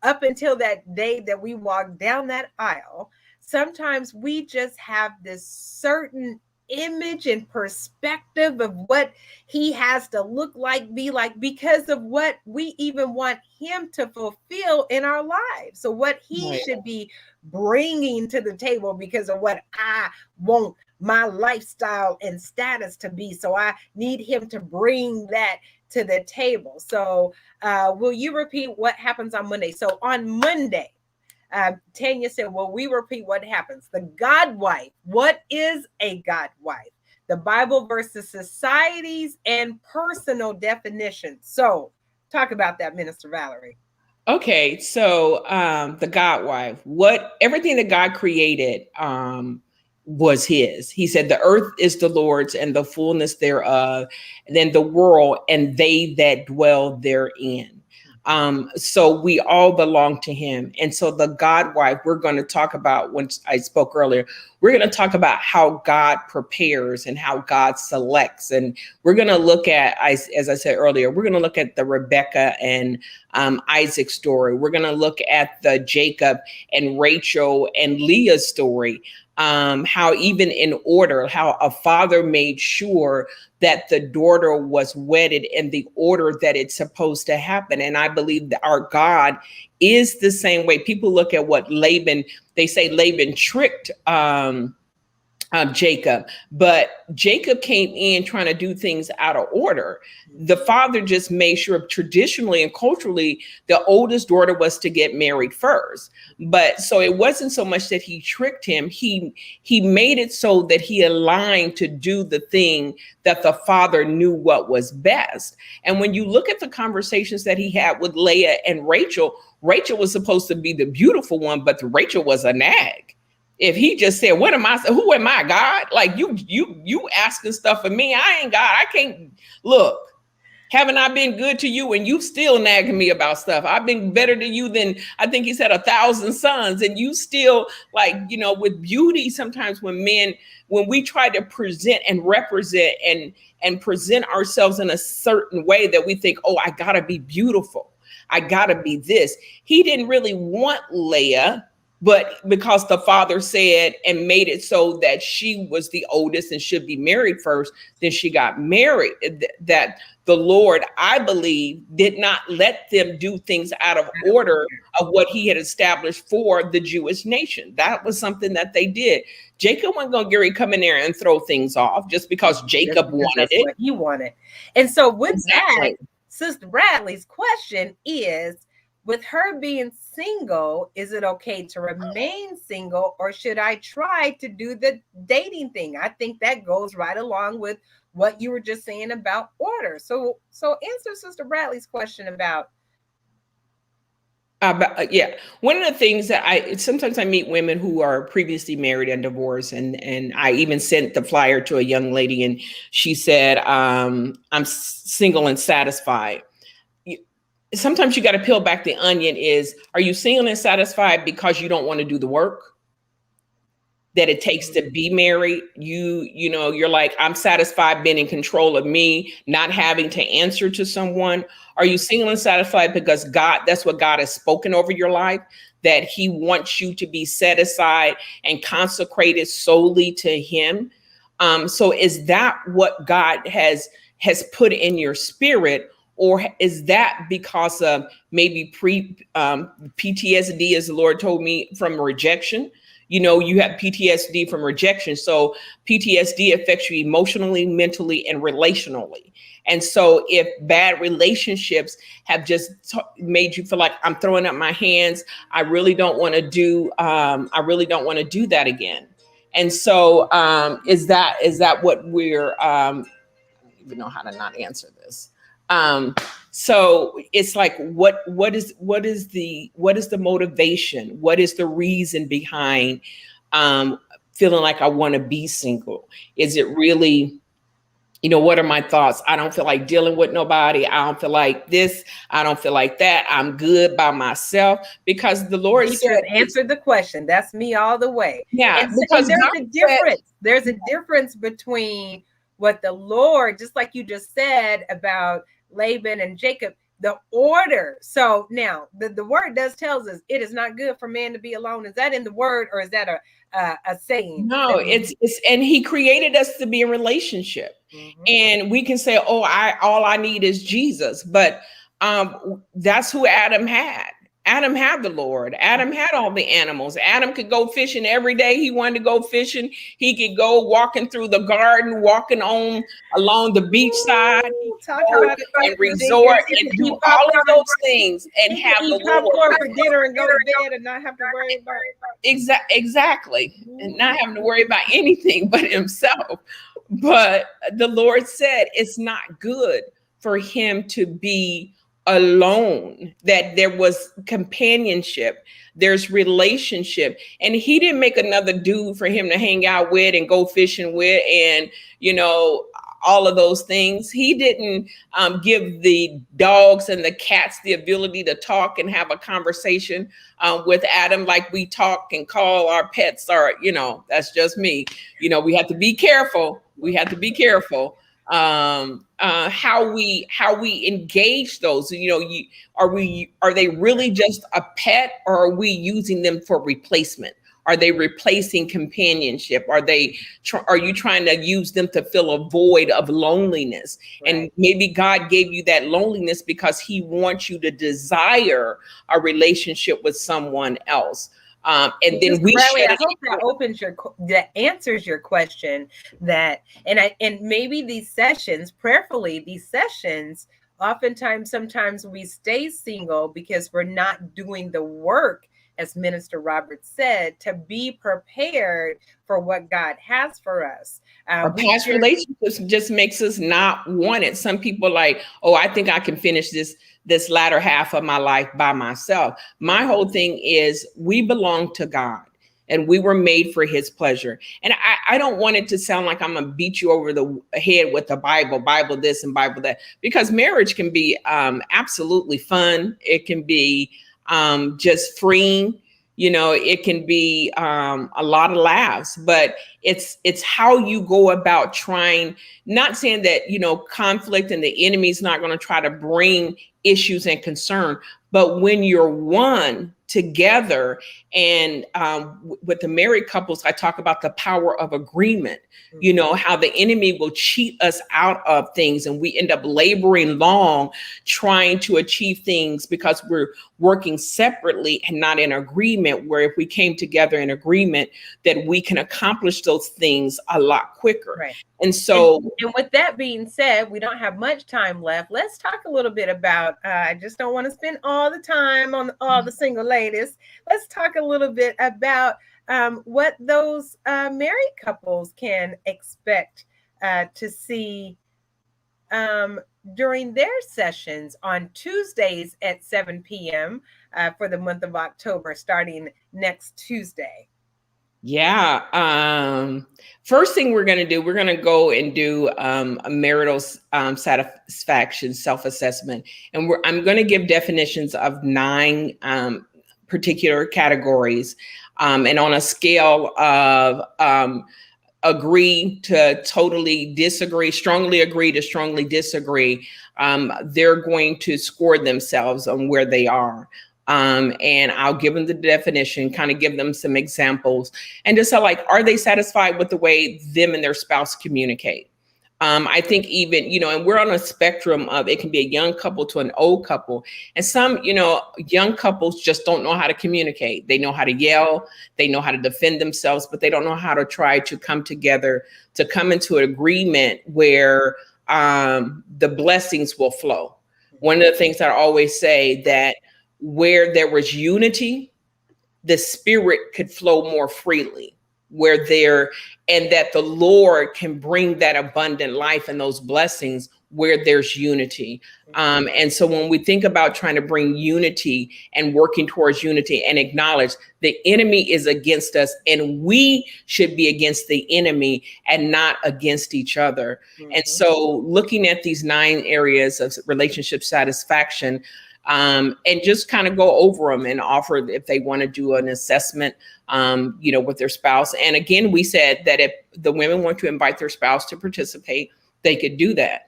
up until that day that we walked down that aisle, sometimes we just have this certain image and perspective of what he has to look like, be like, because of what we even want him to fulfill in our lives. So what he should be bringing to the table because of what I want my lifestyle and status to be. So I need him to bring that to the table. So will you repeat what happens on Monday? So on Monday, Tanya said, well, we repeat what happens. The God wife. What is a God wife? The Bible versus societies and personal definitions. So talk about that, Minister Valerie. Okay, so the God wife, everything that God created was his. He said, the earth is the Lord's and the fullness thereof, and then the world and they that dwell therein. So we all belong to him. And so the God wife, we're going to talk about, when I spoke earlier, we're going to talk about how God prepares and how God selects. And we're going to look at, as I said earlier, we're going to look at the Rebecca and Isaac story. We're going to look at the Jacob and Rachel and Leah story. How even in order, how a father made sure that the daughter was wedded in the order that it's supposed to happen. And I believe that our God is the same way. People look at what they say Laban tricked Jacob, but Jacob came in trying to do things out of order. The father just made sure, traditionally and culturally, the oldest daughter was to get married first. But so it wasn't so much that he tricked him. He made it so that he aligned to do the thing that the father knew what was best. And when you look at the conversations that he had with Leah and Rachel, Rachel was supposed to be the beautiful one, but Rachel was a nag. If he just said, what am I? Who am I, God? Like you asking stuff of me. I ain't God. I can't look. Haven't I been good to you? And you still nagging me about stuff. I've been better to you than, I think he said, 1,000 sons. And you still, like, with beauty, sometimes when we try to present and represent and present ourselves in a certain way that we think, oh, I gotta be beautiful. I gotta be this. He didn't really want Leah, but because the father said and made it so that she was the oldest and should be married first, then she got married. That the Lord, I believe, did not let them do things out of order of what he had established for the Jewish nation. That was something that they did. Jacob wasn't going to come in there and throw things off just because Jacob wanted it. What he wanted. And so with that, Sister Bradley's question is, with her being single, is it okay to remain single, or should I try to do the dating thing? I think that goes right along with what you were just saying about order. So answer Sister Bradley's question about. Yeah. One of the things that sometimes I meet women who are previously married and divorced, and I even sent the flyer to a young lady, and she said, I'm single and satisfied. Sometimes you got to peel back the onion. Are you single and satisfied because you don't want to do the work that it takes to be married? You're like, I'm satisfied being in control of me, not having to answer to someone. Are you single and satisfied because that's what God has spoken over your life, that he wants you to be set aside and consecrated solely to him? So is that what God has put in your spirit, or is that because of maybe PTSD, as the Lord told me, from rejection? You know, you have PTSD from rejection. So PTSD affects you emotionally, mentally, and relationally. And so if bad relationships have just made you feel like, I'm throwing up my hands, I really don't want to do that again. And so is that what we're I don't even know how to not answer this. So it's like, what is the motivation? What is the reason behind feeling like I want to be single? Is it really, what are my thoughts? I don't feel like dealing with nobody. I don't feel like this. I don't feel like that. I'm good by myself, because the Lord He said, just answered the question. That's me all the way. yeah, And so because there's God a difference. said, There's a difference between what the Lord, just like you just said about Laban and Jacob, the order. So now the word does tells us it is not good for man to be alone. Is that in the word, or is that a saying? no, it's and He created us to be in relationship. Mm-hmm. And we can say, oh, all I need is Jesus. But that's who Adam had. Adam had the Lord. Adam had all the animals. Adam could go fishing every day he wanted to go fishing. He could go walking through the garden, walking along the beach side. He could Talk go about it, and Pastor resort Jenkins. He and can do eat all of popcorn. those things and He can have the eat popcorn Lord. for dinner and go to bed and not have to worry about it. Exactly. And not having to worry about anything but himself. But the Lord said it's not good for him to be alone, that there was companionship, there's relationship. And he didn't make another dude for him to hang out with and go fishing with and, all of those things. He didn't give the dogs and the cats the ability to talk and have a conversation with Adam like we talk and call our pets, or, that's just me. We have to be careful. We have to be careful how we engage those. Are they really just a pet, or are we using them for replacement? Are they replacing companionship? Are you trying to use them to fill a void of loneliness? Right. And maybe God gave you that loneliness because he wants you to desire a relationship with someone else. And then Bradley, I hope that answers your question. And maybe these sessions, prayerfully, oftentimes, sometimes we stay single because we're not doing the work, as Minister Robert said, to be prepared for what God has for us. Our past relationships just makes us not want it. Some people like, oh, I think I can finish this latter half of my life by myself. My whole thing is we belong to God and we were made for his pleasure. And I don't want it to sound like I'm going to beat you over the head with the Bible this and Bible that, because marriage can be absolutely fun. It can be just freeing. It can be a lot of laughs, but it's how you go about trying, not saying that, conflict and the enemy's not going to try to bring issues and concern, but when you're one together, and with the married couples, I talk about the power of agreement, how the enemy will cheat us out of things and we end up laboring long trying to achieve things because we're working separately and not in agreement, where if we came together in agreement, that we can accomplish those things a lot quicker. Right. And so, and with that being said, we don't have much time left. Let's talk a little bit about, I just don't want to spend all the time on all the single ladies. Let's talk a little bit about what those married couples can expect to see during their sessions on Tuesdays at 7 p.m. For the month of October, starting next Tuesday. Yeah. First thing we're going to do, we're going to go and do a marital satisfaction self-assessment. And I'm going to give definitions of 9 particular categories. And on a scale of agree to totally disagree, strongly agree to strongly disagree, they're going to score themselves on where they are. And I'll give them the definition, kind of give them some examples, and just say, like, are they satisfied with the way them and their spouse communicate? I think even, and we're on a spectrum of, it can be a young couple to an old couple. And some, young couples just don't know how to communicate. They know how to yell, they know how to defend themselves, but they don't know how to try to come together, to come into an agreement where the blessings will flow. One of the things that I always say, that where there was unity, the spirit could flow more freely, and that the Lord can bring that abundant life and those blessings where there's unity. And so when we think about trying to bring unity and working towards unity, and acknowledge the enemy is against us, and we should be against the enemy and not against each other. And so looking at these 9 areas of relationship satisfaction, and just kind of go over them and offer, if they want to do an assessment, with their spouse. And again, we said that if the women want to invite their spouse to participate, they could do that.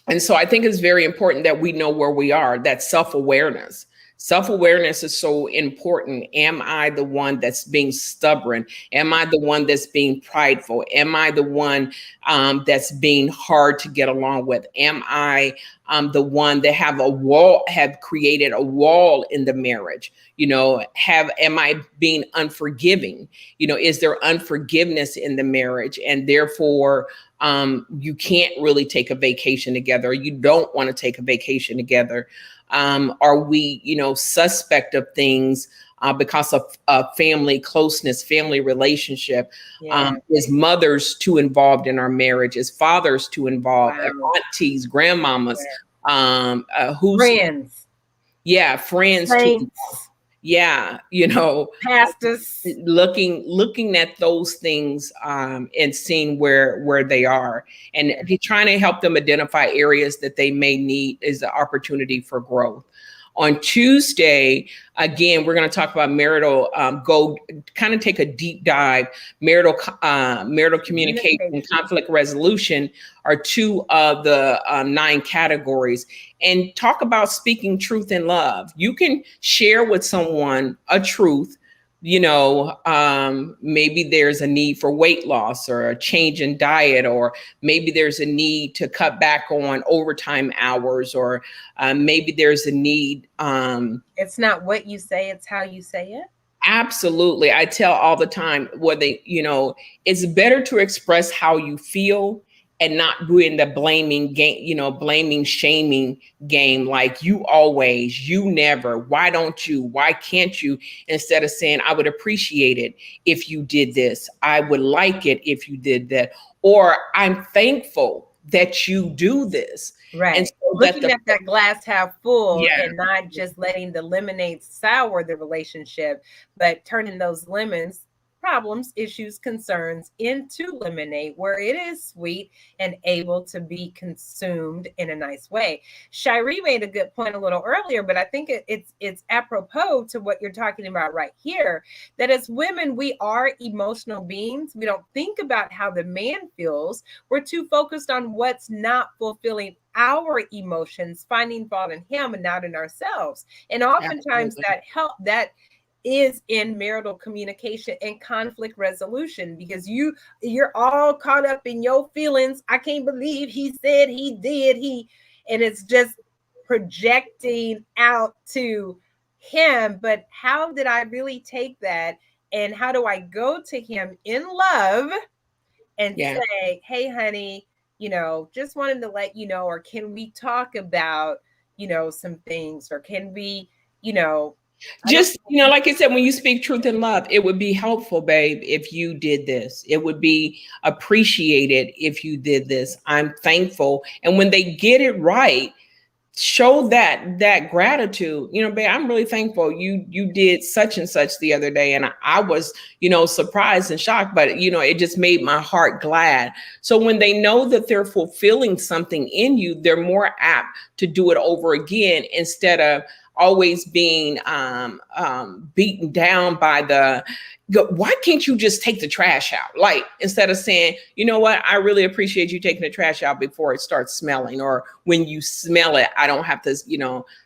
And so I think it's very important that we know where we are, that self-awareness. Self-awareness is so important. Am I the one that's being stubborn? Am I the one that's being prideful? Am I the one that's being hard to get along with? Am I the one that have created a wall in the marriage? Am I being unforgiving? Is there unforgiveness in the marriage? And therefore, you can't really take a vacation together. You don't want to take a vacation together. Are we, suspect of things because of family closeness, family relationship? Yeah. Is mothers too involved in our marriage? Is fathers too involved? Wow. Aunties, grandmamas? Friends. Yeah, friends too Saints. involved. Yeah, pastors. looking at those things and seeing where they are, and trying to help them identify areas that they may need is an opportunity for growth. On Tuesday, again, we're going to talk about marital, take a deep dive. Marital communication, conflict resolution are 2 of the 9 categories, and talk about speaking truth in love. You can share with someone a truth. Maybe there's a need for weight loss or a change in diet, or maybe there's a need to cut back on overtime hours, or maybe there's a need. It's not what you say, it's how you say it. Absolutely. I tell all the time, it's better to express how you feel and not doing the blaming game, blaming, shaming game, like you always, you never, why don't you, why can't you? Instead of saying, I would appreciate it if you did this. I would like it if you did that. Or I'm thankful that you do this. Right. And so looking at that glass half full, Yeah. and not just letting the lemonade sour the relationship, but turning those lemons, problems, issues, concerns into lemonade where it is sweet and able to be consumed in a nice way. Shiree made a good point a little earlier, but I think it's apropos to what you're talking about right here, that as women, we are emotional beings. We don't think about how the man feels. We're too focused on what's not fulfilling our emotions, finding fault in him and not in ourselves. And oftentimes that is in marital communication and conflict resolution, because you're all caught up in your feelings. I can't believe he said he did, and it's just projecting out to him. But how did I really take that, and how do I go to him in love and say, hey honey, just wanted to let you know, or can we talk about some things, or can we just, like I said, when you speak truth in love, it would be helpful, babe, if you did this. It would be appreciated if you did this. I'm thankful. And when they get it right, show that gratitude. Babe, I'm really thankful you did such and such the other day, and I was surprised and shocked, but it just made my heart glad. So when they know that they're fulfilling something in you, they're more apt to do it over again, instead of always being beaten down by why can't you just take the trash out? Like, instead of saying, you know what, I really appreciate you taking the trash out before it starts smelling, or when you smell it, I don't have to,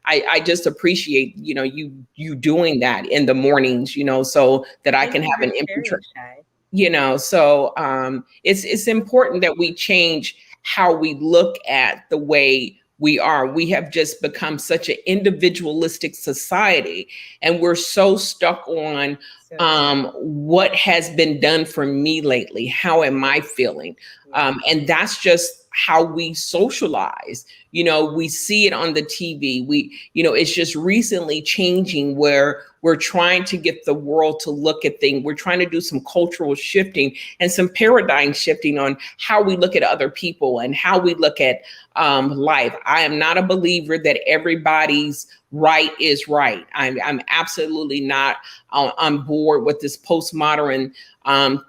I just appreciate, you doing that in the mornings, so that I Thank can you have for an empty sharing, Shy. so it's important that we change how we look at the way we are. We have just become such an individualistic society, and we're so stuck on So true. what has been done for me lately. How am I feeling? Yeah. And that's just how we socialize. We see it on the TV. It's just recently changing, where we're trying to get the world to look at things. We're trying to do some cultural shifting and some paradigm shifting on how we look at other people and how we look at life. I am not a believer that everybody's right is right. I'm absolutely not on board with this postmodern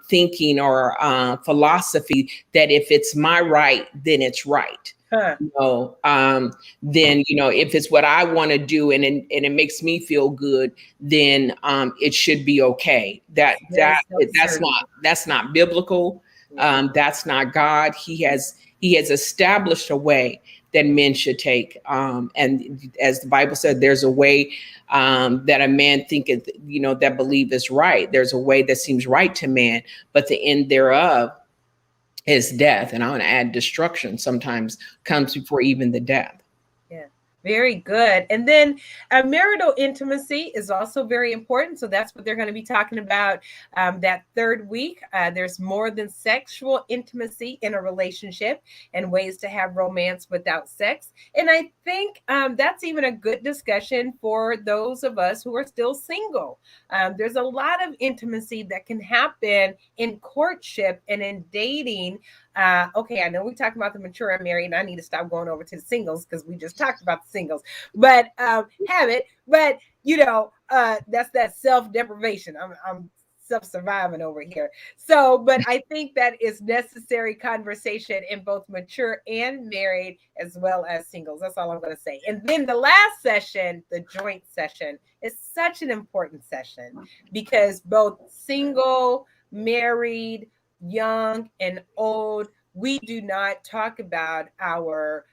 thinking or philosophy that if it's my right, then it's right. Huh. Then if it's what I want to do and it makes me feel good, then it should be okay. It's very That's self-serving. not biblical. Yeah. That's not God. He has established a way that men should take. And as the Bible said, there's a way that a man thinketh, that believe is right. There's a way that seems right to man, but the end thereof is death. And I want to add destruction sometimes comes before even the death. Yeah, very good. And then marital intimacy is also very important. So that's what they're going to be talking about that third week. There's more than sexual intimacy in a relationship and ways to have romance without sex. And I think that's even a good discussion for those of us who are still single. There's a lot of intimacy that can happen in courtship and in dating. Okay, I know we talked about the mature and married, and I need to stop going over to the singles because we just talked about the singles. But have it. But that's that self deprivation. I'm self-surviving over here. So, but I think that is necessary conversation in both mature and married, as well as singles. That's all I'm going to say. And then the last session, the joint session, is such an important session because both single, married, young, and old, we do not talk about our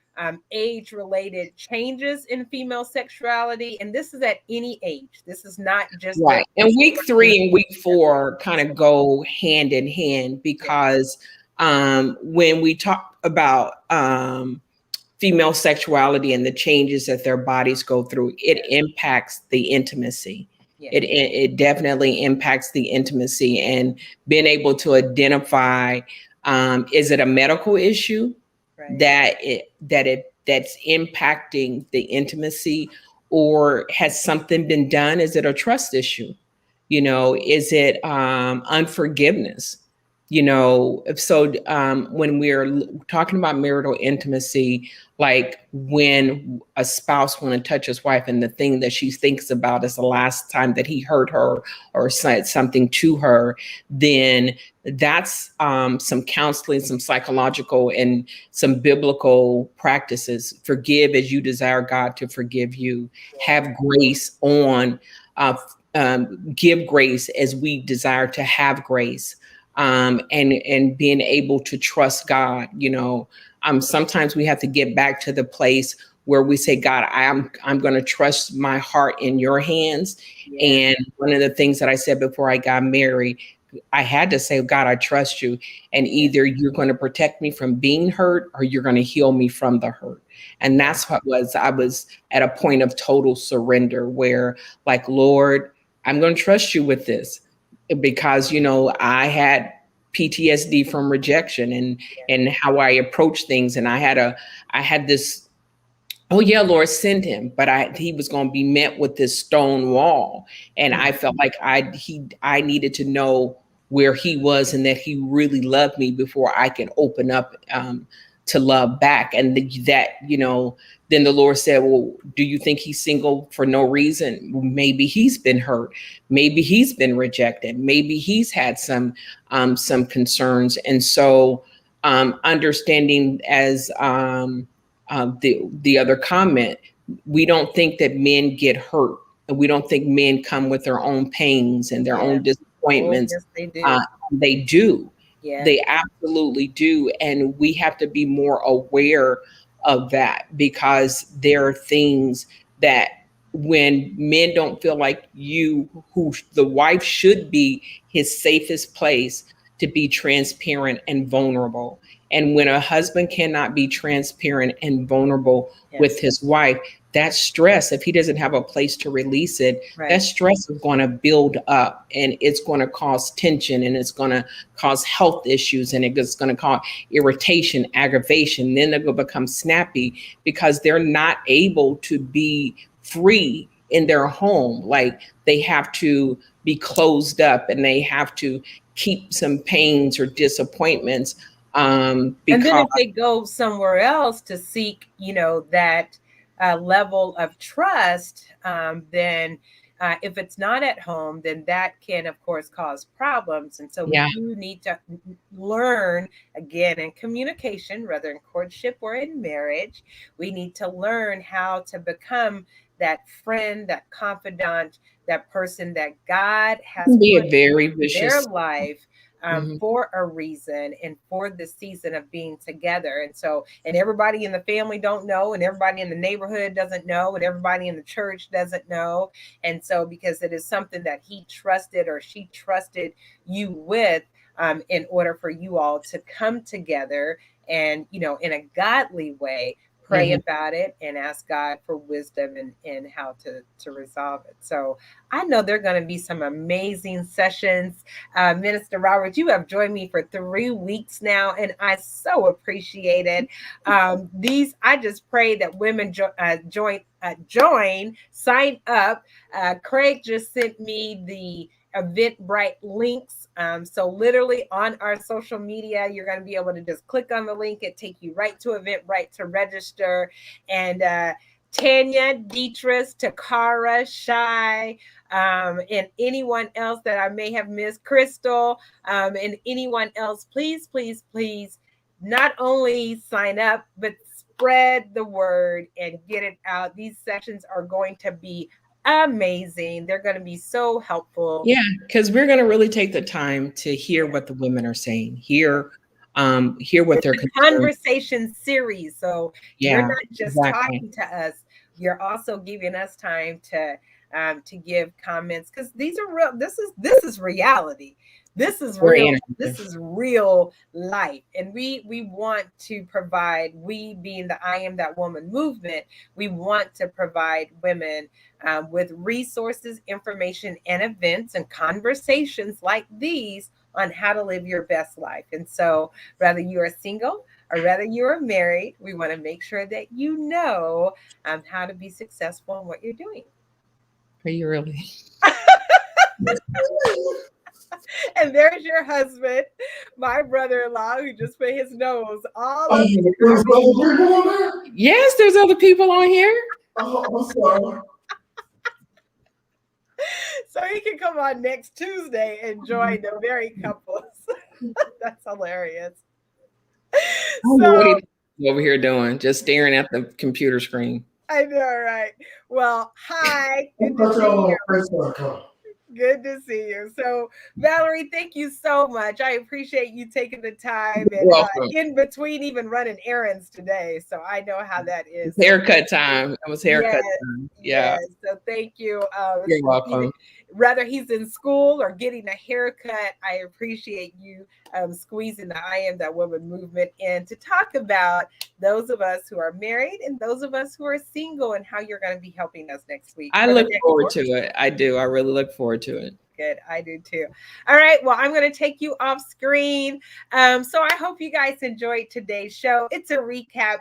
age-related changes in female sexuality, and this is at any age. This is not just Right. And week 3 and week 4 kind of go hand in hand, because when we talk about female sexuality and the changes that their bodies go through, it impacts the intimacy. It definitely impacts the intimacy, and being able to identify, is it a medical issue that's impacting the intimacy, or has something been done? Is it a trust issue? Is it unforgiveness? So when we're talking about marital intimacy, like when a spouse want to touch his wife and the thing that she thinks about is the last time that he hurt her or said something to her, then that's some counseling, some psychological and some biblical practices. Forgive as you desire God to forgive you. Have grace on, give grace as we desire to have grace. And being able to trust God. Sometimes we have to get back to the place where we say, God, I'm going to trust my heart in your hands. And one of the things that I said before I got married, I had to say, God, I trust you. And either you're going to protect me from being hurt, or you're going to heal me from the hurt. And that's I was at a point of total surrender where, like, Lord, I'm going to trust you with this. Because, I had PTSD from rejection and how I approach things. And I had this, oh yeah, Lord, send him. But he was going to be met with this stone wall. And I felt like I needed to know where he was and that he really loved me before I could open up to love back. And then the Lord said, well, do you think he's single for no reason? Maybe he's been hurt. Maybe he's been rejected. Maybe he's had some concerns. And so understanding, as the other comment, we don't think that men get hurt. And we don't think men come with their own pains and their Yeah. own Oh, disappointments. yes, they do. Uh, they do. Yeah. They absolutely do. And we have to be more aware of that, because there are things that when men don't feel like you, who the wife should be his safest place to be transparent and vulnerable. And when a husband cannot be transparent and vulnerable Yeah. with his wife, that stress, if he doesn't have a place to release it, that Right. stress is going to build up, and it's going to cause tension, and it's going to cause health issues, and it's going to cause irritation, aggravation. Then they're going to become snappy because they're not able to be free in their home. Like, they have to be closed up, and they have to keep some pains or disappointments, And then because if they go somewhere else to seek, that level of trust, then if it's not at home, then that can, of course, cause problems. And so we yeah, do need to learn, again, in communication, whether in courtship or in marriage, we need to learn how to become that friend, that confidant, that person that God it has can be put a very in their vicious. life, Mhm. for a reason and for the season of being together. And so, and everybody in the family don't know, and everybody in the neighborhood doesn't know, and everybody in the church doesn't know. And so, because it is something that he trusted or she trusted you with, in order for you all to come together and, in a godly way, pray Mhm. about it and ask God for wisdom and how to resolve it. So I know there are going to be some amazing sessions. Minister Robert, you have joined me for 3 weeks now, and I so appreciate it. I just pray that women join, sign up. Craig just sent me the Eventbrite links. So literally on our social media, you're going to be able to just click on the link. It take you right to Eventbrite to register. And Tanya, Deetris, Takara, Shy, and anyone else that I may have missed, Crystal, and anyone else, please, please, please, not only sign up, but spread the word and get it out. These sessions are going to be amazing. They're going to be so helpful. Yeah, because we're going to really take the time to hear what the women are saying, hear what It's they're a concerned. conversation series. So you're Yeah, not just exactly. talking to us, you're also giving us time to give comments, because these are real. This is reality. This is Very real. This interactive. is real life. And we want to provide, we being the I Am That Woman movement, we want to provide women with resources, information, and events and conversations like these on how to live your best life. And so, whether you are single or whether you are married, we want to make sure that you know how to be successful in what you're doing. Are you really? And there's your husband, my brother-in-law, who just put his nose all Oh, up in our there's business. other people on there? Yes, there's other people on here. Oh, I'm sorry. So he can come on next Tuesday and join the married couples. That's hilarious. I don't know what So he's over here doing, just staring at the computer screen. I know, right? Well, hi, I good to thought see y'all you. on Facebook. Good to see you. So, Valerie, thank you so much. I appreciate you taking the time You're and welcome. in between even running errands today. So I know how that is. It's So haircut time. It was yes, haircut time. Yeah, yes. So thank you. you're Even welcome. whether he's in school or getting a haircut, I appreciate you squeezing the I Am That Woman movement in to talk about those of us who are married and those of us who are single and how you're going to be helping us next week I for the look next forward course. to it. I do. I really look forward to it. Good. I do too. All right. Well, I'm going to take you off screen. So I hope you guys enjoyed today's show. It's a recap,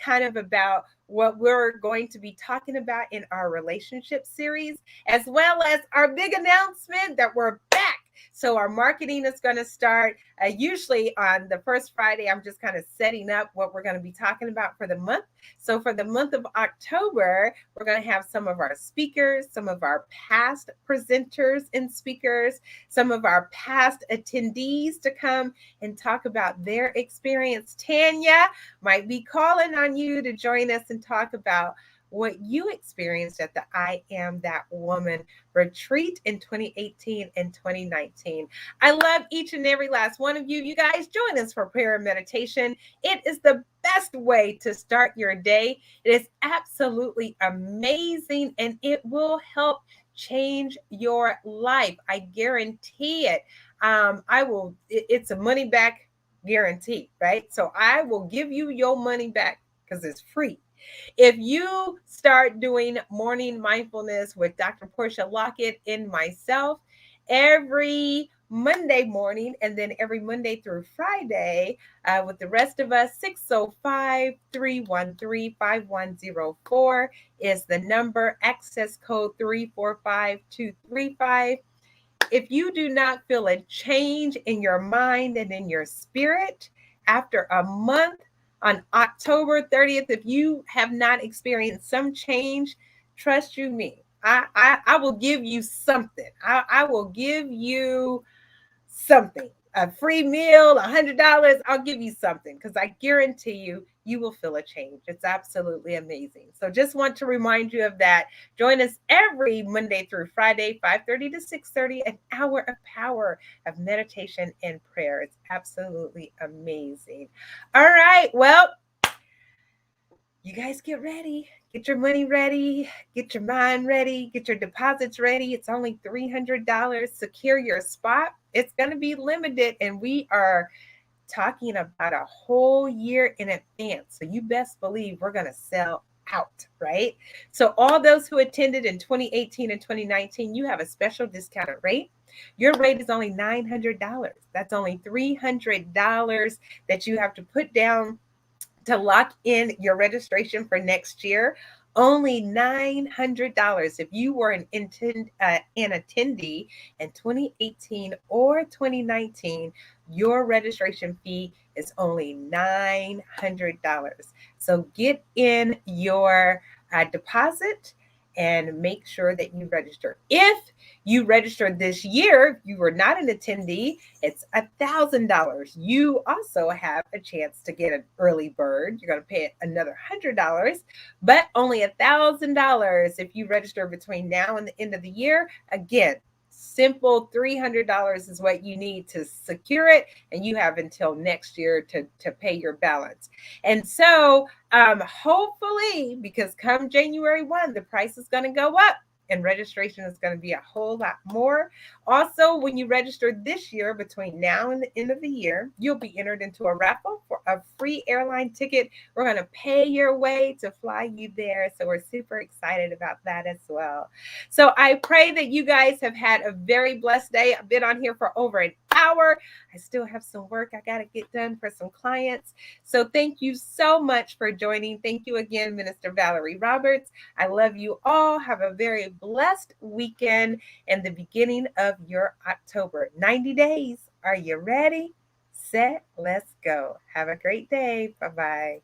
kind of about what we're going to be talking about in our relationship series, as well as our big announcement that we're back. So our marketing is going to start usually on the first Friday. I'm just kind of setting up what we're going to be talking about for the month. So for the month of October, we're going to have some of our speakers, some of our past presenters and speakers, some of our past attendees to come and talk about their experience. Tanya might be calling on you to join us and talk about what you experienced at the I Am That Woman retreat in 2018 and 2019. I love each and every last one of you. You guys join us for prayer and meditation. It is the best way to start your day. It is absolutely amazing and it will help change your life. I guarantee it. It's a money back guarantee, right? So I will give you your money back because it's free. If you start doing morning mindfulness with Dr. Portia Lockett and myself every Monday morning, and then every Monday through Friday with the rest of us, 605-313-5104 is the number, access code 345235. If you do not feel a change in your mind and in your spirit after a month, on October 30th, if you have not experienced some change, trust you me, I will give you something. I will give you something, a free meal, $100. I'll give you something because I guarantee you will feel a change. It's absolutely amazing. So just want to remind you of that. Join us every Monday through Friday, 5:30 to 6:30, an hour of power of meditation and prayer. It's absolutely amazing. All right. Well, you guys get ready. Get your money ready. Get your mind ready. Get your deposits ready. It's only $300. Secure your spot. It's going to be limited, and we are talking about a whole year in advance. So you best believe we're going to sell out, right? So all those who attended in 2018 and 2019, you have a special discounted rate. Your rate is only $900. That's only $300 that you have to put down to lock in your registration for next year. Only $900. If you were an attendee in 2018 or 2019, your registration fee is only $900. So get in your deposit and make sure that you register. If you registered this year, you were not an attendee, it's $1,000. You also have a chance to get an early bird. You're going to pay another $100, but only $1,000 if you register between now and the end of the year. Again, simple $300 is what you need to secure it, and you have until next year to pay your balance. And so hopefully, because come January 1, the price is going to go up and registration is going to be a whole lot more. Also, when you register this year, between now and the end of the year, you'll be entered into a raffle for a free airline ticket. We're going to pay your way to fly you there. So we're super excited about that as well. So I pray that you guys have had a very blessed day. I've been on here for over an hour. I still have some work I got to get done for some clients. So thank you so much for joining. Thank you again, Minister Valerie Roberts. I love you all. Have a very blessed weekend and the beginning of your October. 90 days. Are you ready? Set, let's go. Have a great day. Bye-bye.